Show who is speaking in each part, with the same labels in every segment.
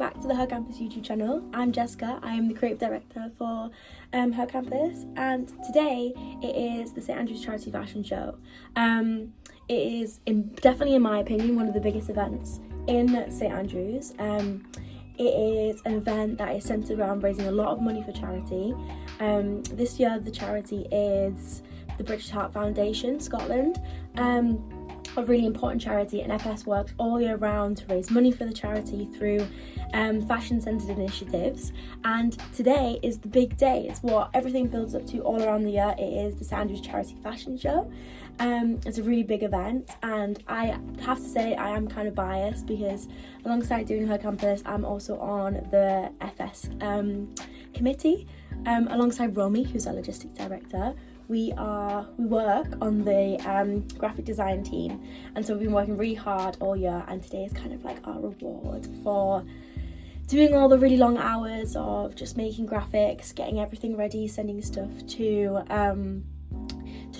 Speaker 1: back to the HerCampus YouTube channel. I'm Jessica. I am the creative director for HerCampus, and today it is the St Andrews Charity Fashion Show. It is definitely, in my opinion, one of the biggest events in St Andrews. It is an event that is centred around raising a lot of money for charity. This year the charity is the British Heart Foundation, Scotland. A really important charity, and FS works all year round to raise money for the charity through fashion-centred initiatives, and today is the big day. It's what everything builds up to all around the year. It is the St Andrews Charity Fashion Show. It's a really big event, and I have to say I am kind of biased because alongside doing HerCampus, I'm also on the FS committee alongside Romy, who's our logistics director. We work on the graphic design team, and so we've been working really hard all year, and today is kind of like our reward for doing all the really long hours of just making graphics, getting everything ready, sending stuff to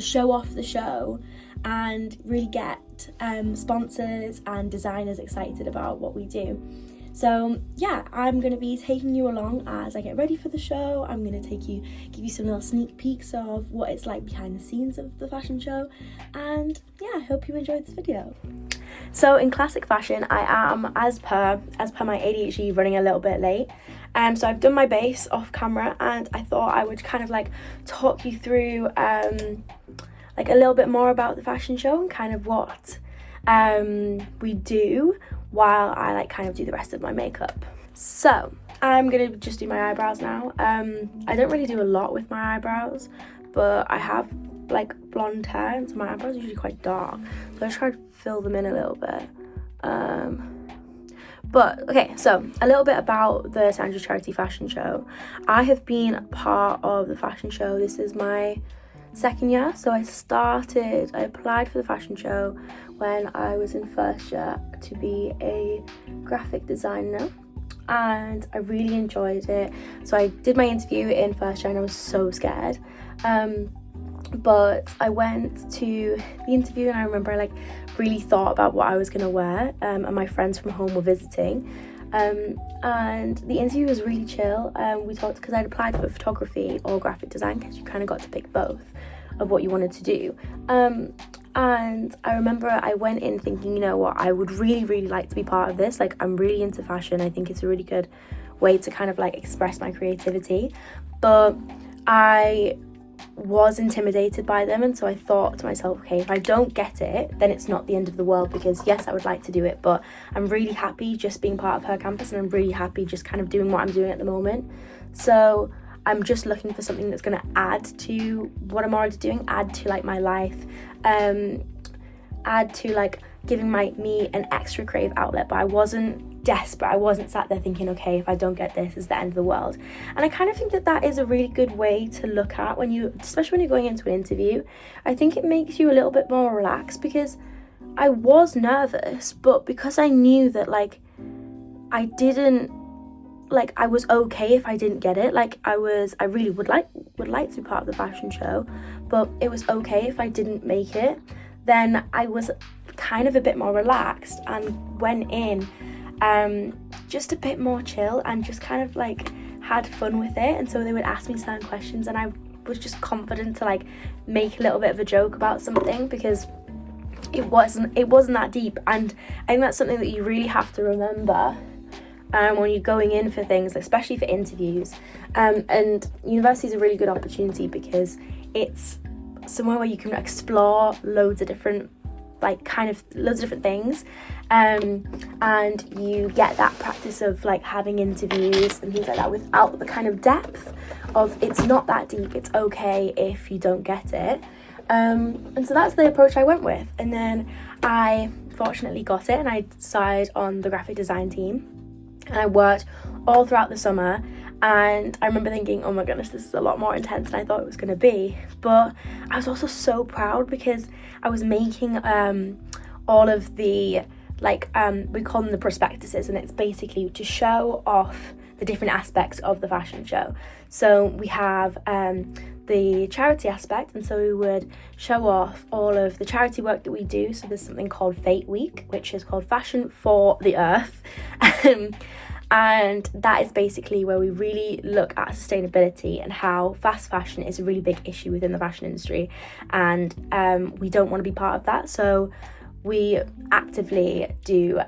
Speaker 1: show off the show and really get sponsors and designers excited about what we do. So yeah, I'm going to be taking you along as I get ready for the show. I'm going to give you some little sneak peeks of what it's like behind the scenes of the fashion show, and yeah, I hope you enjoyed this video. So in classic fashion, I am, as per my ADHD, running a little bit late. So I've done my base off camera, and I thought I would kind of like talk you through like a little bit more about the fashion show and kind of what we do while I like kind of do the rest of my makeup. So I'm gonna just do my eyebrows now. I don't really do a lot with my eyebrows, but I have like blonde hair, and so my eyebrows are usually quite dark, so I try to fill them in a little bit. But okay, so a little bit about the St Andrews Charity Fashion Show. I have been part of the fashion show. This is my second year. So I applied for the fashion show when I was in first year to be a graphic designer, and I really enjoyed it. So I did my interview in first year and I was so scared, but I went to the interview and I remember I like really thought about what I was gonna wear, and my friends from home were visiting, and the interview was really chill. We talked, because I'd applied for photography or graphic design, because you kind of got to pick both of what you wanted to do, and I remember I went in thinking, you know what, I would really like to be part of this. Like, I'm really into fashion. I think it's a really good way to kind of like express my creativity, but I was intimidated by them, and so I thought to myself, okay, if I don't get it, then it's not the end of the world, because yes, I would like to do it, but I'm really happy just being part of HerCampus, and I'm really happy just kind of doing what I'm doing at the moment. So I'm just looking for something that's going to add to what I'm already doing, add to like my life, add to like giving me an extra creative outlet. But I wasn't desperate. I wasn't sat there thinking, okay, if I don't get this, it's the end of the world. And I kind of think that is a really good way to look at especially when you're going into an interview. I think it makes you a little bit more relaxed, because I was nervous, but because I knew that like I was okay if I didn't get it. Like I really would like to be part of the fashion show, but it was okay if I didn't make it. Then I was kind of a bit more relaxed and went in just a bit more chill and just kind of like had fun with it. And so they would ask me certain questions, and I was just confident to like make a little bit of a joke about something, because it wasn't that deep. And I think that's something that you really have to remember when you're going in for things, especially for interviews. And university is a really good opportunity because it's somewhere where you can explore loads of different things, and you get that practice of like having interviews and things like that without the kind of depth of, it's not that deep, it's okay if you don't get it. And so that's the approach I went with, and then I fortunately got it, and I started on the graphic design team, and I worked all throughout the summer. And I remember thinking, oh my goodness, this is a lot more intense than I thought it was going to be. But I was also so proud, because I was making all of the, we call them the prospectuses, and it's basically to show off the different aspects of the fashion show. So we have the charity aspect, and so we would show off all of the charity work that we do. So there's something called Fate Week, which is called Fashion for the Earth. And that is basically where we really look at sustainability and how fast fashion is a really big issue within the fashion industry, and we don't want to be part of that. So we actively do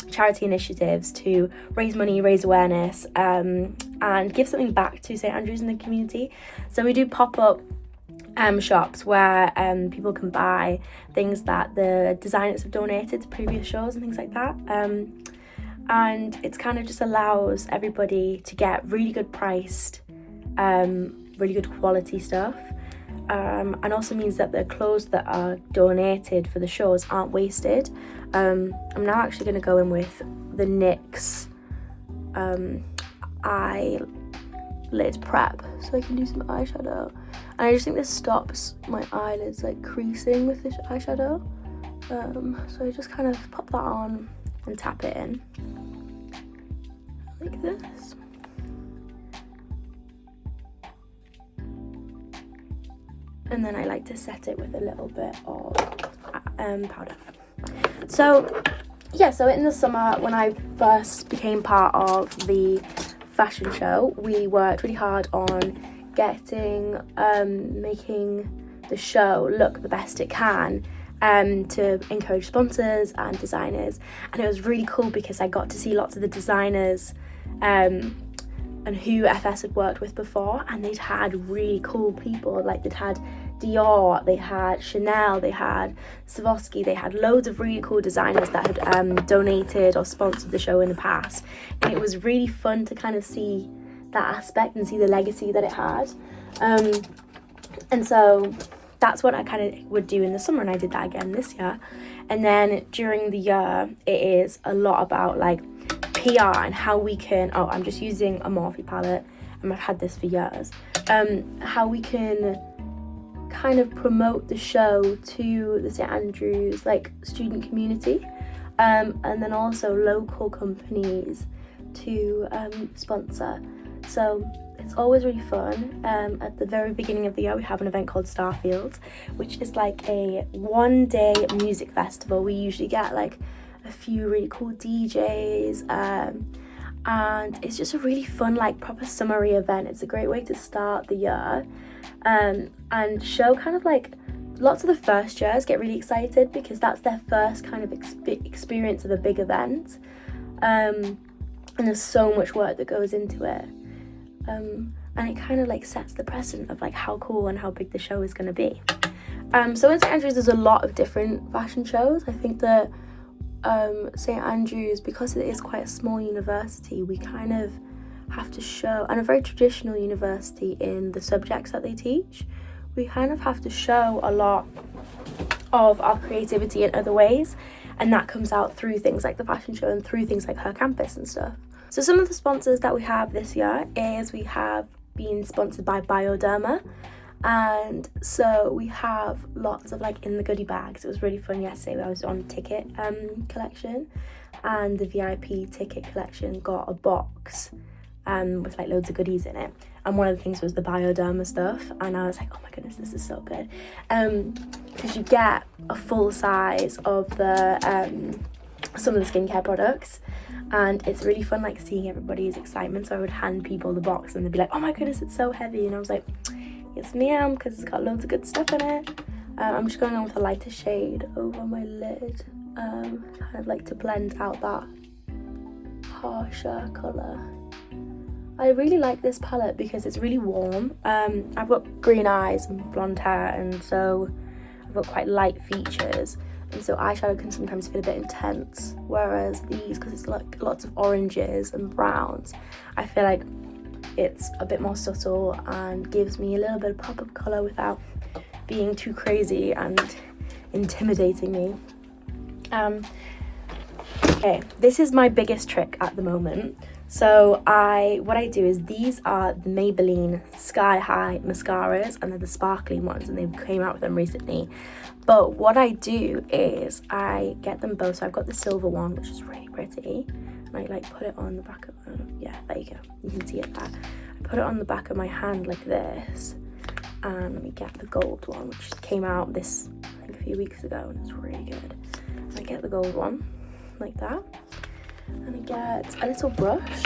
Speaker 1: charity initiatives to raise money, raise awareness, and give something back to St Andrews in the community. So we do pop-up shops where people can buy things that the designers have donated to previous shows and things like that. And it's kind of just allows everybody to get really good priced, really good quality stuff. And also means that the clothes that are donated for the shows aren't wasted. I'm now actually going to go in with the NYX eyelid prep so I can do some eyeshadow. And I just think this stops my eyelids like creasing with this eyeshadow. So I just kind of pop that on and tap it in like this. And then I like to set it with a little bit of powder. So yeah, so in the summer when I first became part of the fashion show, we worked really hard on making the show look the best it can, to encourage sponsors and designers. And it was really cool because I got to see lots of the designers and who FS had worked with before, and they'd had really cool people. Like they'd had Dior, they had Chanel, they had Swarovski, they had loads of really cool designers that had donated or sponsored the show in the past. And it was really fun to kind of see that aspect and see the legacy that it had. And so that's what I kind of would do in the summer, and I did that again this year. And then during the year, it is a lot about like PR and how we can, I'm just using a Morphe palette, and I've had this for years, how we can kind of promote the show to the St Andrews like student community, and then also local companies to sponsor. So it's always really fun. At the very beginning of the year, we have an event called Starfields, which is like a one-day music festival. We usually get like a few really cool DJs, and it's just a really fun, like proper summery event. It's a great way to start the year, and show kind of like lots of the first years get really excited because that's their first kind of experience of a big event, and there's so much work that goes into it. And it kind of like sets the precedent of like how cool and how big the show is going to be. So in St Andrews there's a lot of different fashion shows. I think that St Andrews, because it is quite a small university, we kind of have to show, and a very traditional university in the subjects that they teach, we kind of have to show a lot of our creativity in other ways, and that comes out through things like the fashion show and through things like HerCampus and stuff. So some of the sponsors that we have this year is we have been sponsored by Bioderma, and so we have lots of like in the goodie bags. It was really fun yesterday. I was on ticket collection, and the VIP ticket collection got a box with like loads of goodies in it, and one of the things was the Bioderma stuff, and I was like, oh my goodness, this is so good, because you get a full size of the some of the skincare products, and it's really fun like seeing everybody's excitement. So I would hand people the box and they'd be like, oh my goodness, it's so heavy, and I was like, yes ma'am, because it's got loads of good stuff in it. I'm just going on with a lighter shade over my lid, kind of like to blend out that harsher colour. I really like this palette because it's really warm. I've got green eyes and blonde hair, and so I've got quite light features, and so eyeshadow can sometimes feel a bit intense, whereas these, because it's like lots of oranges and browns, I feel like it's a bit more subtle and gives me a little bit of pop-up colour without being too crazy and intimidating me. Okay, this is my biggest trick at the moment. So what I do is, these are the Maybelline Sky High mascaras, and they're the sparkling ones, and they came out with them recently. But what I do is I get them both. So I've got the silver one, which is really pretty, and I like put it on the back of, yeah, there you go, you can see it there. I put it on the back of my hand like this, and let me get the gold one, which came out this, I think, a few weeks ago, and it's really good. I get the gold one like that, And I get a little brush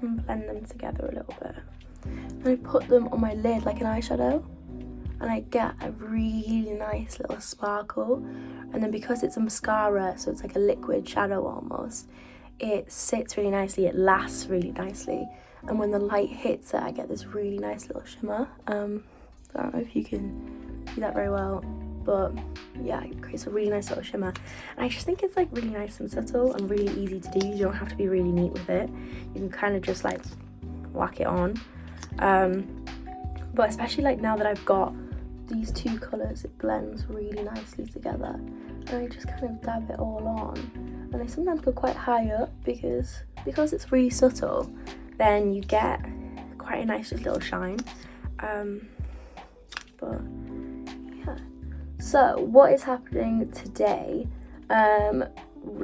Speaker 1: and blend them together a little bit. And I put them on my lid like an eyeshadow, and I get a really nice little sparkle. And then because it's a mascara, so it's like a liquid shadow almost, it sits really nicely, it lasts really nicely, and when the light hits it I get this really nice little shimmer. I don't know if you can see that very well, but yeah, it creates a really nice little shimmer. And I just think it's like really nice and subtle and really easy to do. You don't have to be really neat with it, you can kind of just like whack it on. But especially like now that I've got these two colours, it blends really nicely together, and I just kind of dab it all on. And I sometimes go quite high up because it's really subtle, then you get quite a nice little shine. But yeah, so what is happening today?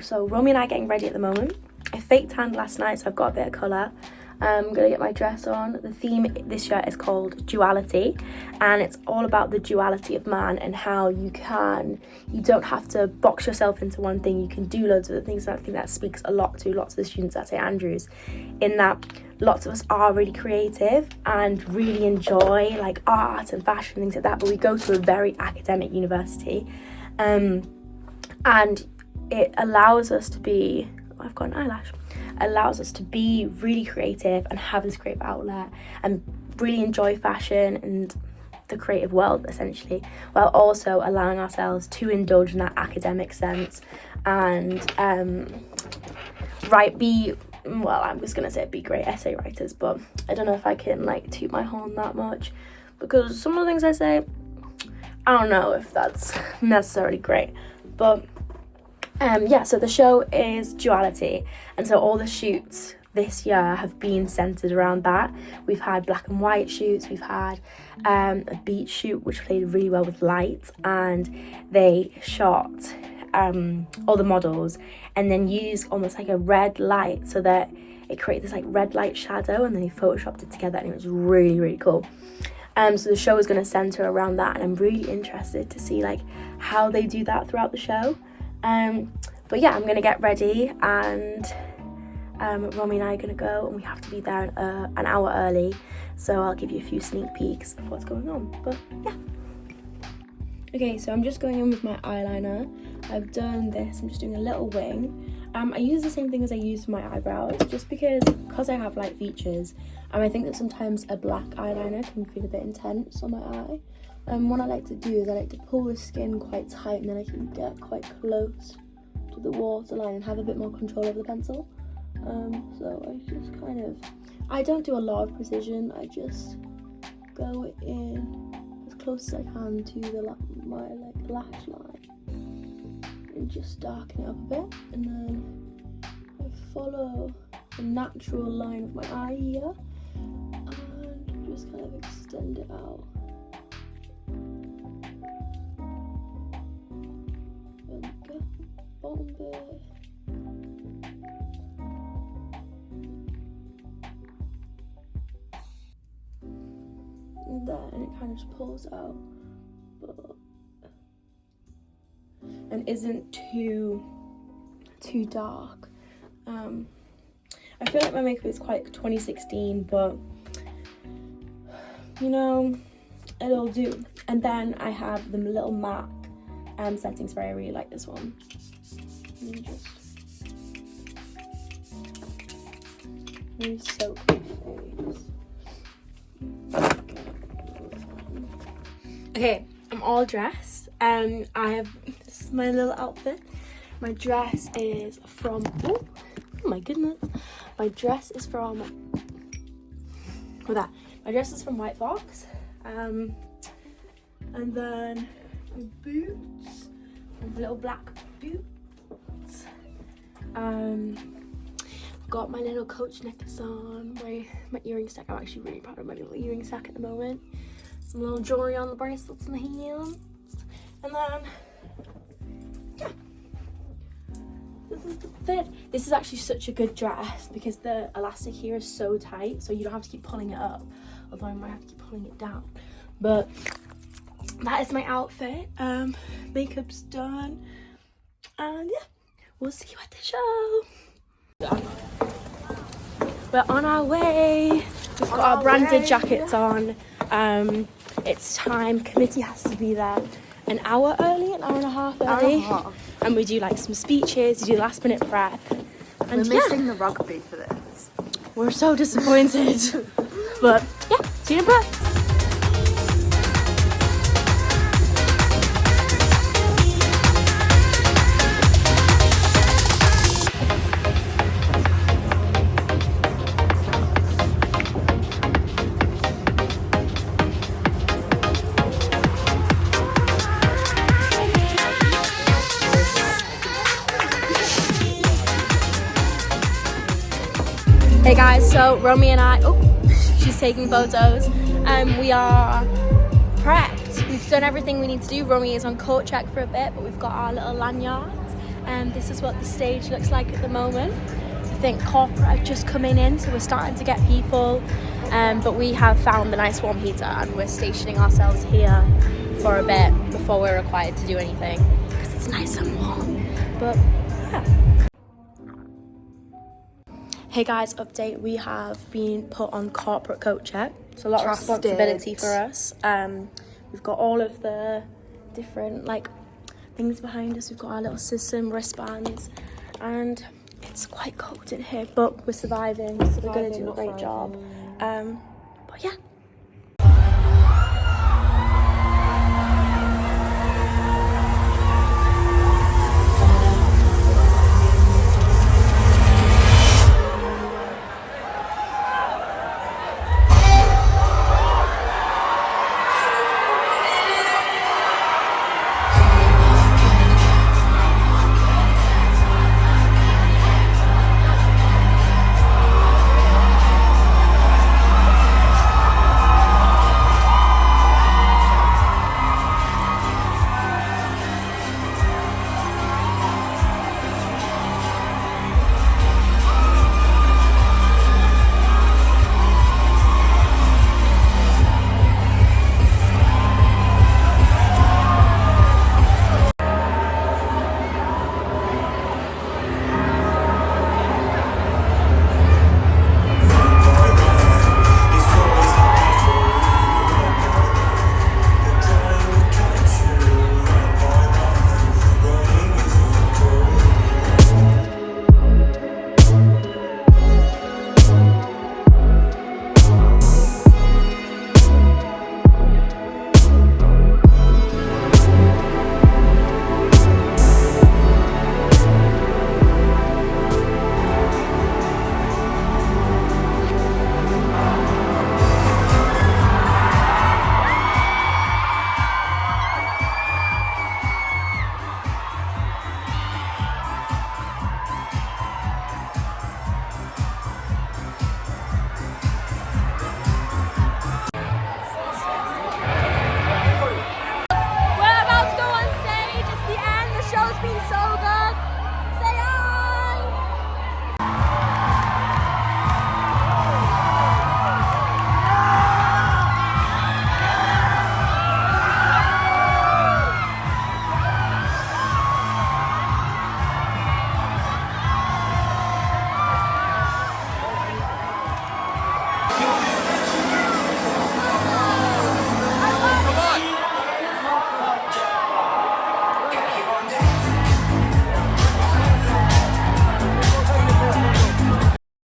Speaker 1: So Romy and I are getting ready at the moment. I fake tanned last night, so I've got a bit of colour. I'm gonna get my dress on. The theme this year is called Duality, and it's all about the duality of man and how you don't have to box yourself into one thing. You can do loads of other things. And I think that speaks a lot to lots of the students at St Andrews, in that lots of us are really creative and really enjoy like art and fashion, things like that, but we go to a very academic university, and it allows us to be, I've got an eyelash, allows us to be really creative and have this creative outlet and really enjoy fashion and the creative world essentially, while also allowing ourselves to indulge in that academic sense and I'm just gonna say be great essay writers, but I don't know if I can like toot my horn that much, because some of the things I say, I don't know if that's necessarily great. But yeah, so the show is Duality, and so all the shoots this year have been centered around that. We've had black and white shoots, we've had a beach shoot which played really well with lights, and they shot all the models and then used almost like a red light so that it created this like red light shadow, and then they photoshopped it together, and it was really, really cool. So the show is going to center around that, and I'm really interested to see like how they do that throughout the show. But yeah, I'm going to get ready, and Romy and I are going to go, and we have to be there an hour early, so I'll give you a few sneak peeks of what's going on. But yeah. Okay, so I'm just going in with my eyeliner. I've done this, I'm just doing a little wing. I use the same thing as I use for my eyebrows, just because I have light features, and I think that sometimes a black eyeliner can feel a bit intense on my eye. What I like to do is I like to pull the skin quite tight, and then I can get quite close to the waterline and have a bit more control over the pencil. So I just I don't do a lot of precision, I just go in as close as I can to my like lash line and just darken it up a bit, and then I follow the natural line of my eye here and just kind of extend it out. And get bottom bit. And then it kind of just pulls out, and isn't too dark. I feel like my makeup is quite 2016, but you know, it'll do. And then I have the little MAC setting spray. I really like this one. Let me just really soak my face. Okay, I'm all dressed. This is my little outfit. My dress is from, oh my goodness. My dress is from White Fox. And then my boots, my little black boots. Got my little Coach necklace on, my earring stack. I'm actually really proud of my little earring stack at the moment. Some little jewelry on the bracelets and the hands. And then, yeah, this is the fit. This is actually such a good dress because the elastic here is so tight, so you don't have to keep pulling it up, although I might have to keep pulling it down. But that is my outfit. Makeup's done, and yeah, we'll see you at the show. We're on our way. We've got our branded jackets on. It's time. Committee has to be there an hour early, an hour and a half early. And we do like some speeches, we do last minute prep. And
Speaker 2: we're missing the rugby for this.
Speaker 1: We're so disappointed. But yeah, see you in a bit. Hey guys, so Romy and I, she's taking photos. We are prepped. We've done everything we need to do. Romy is on coat check for a bit, but we've got our little lanyards. This is what the stage looks like at the moment. I think corporate are just coming in, so we're starting to get people. But we have found the nice warm heater and we're stationing ourselves here for a bit before we're required to do anything because it's nice and warm. But yeah. Hey guys, update, we have been put on corporate coat check. It's a lot of responsibility for us. We've got all of the different like things behind us. We've got our little system, wristbands, and it's quite cold in here, but we're surviving, so we're gonna do a great job. But yeah.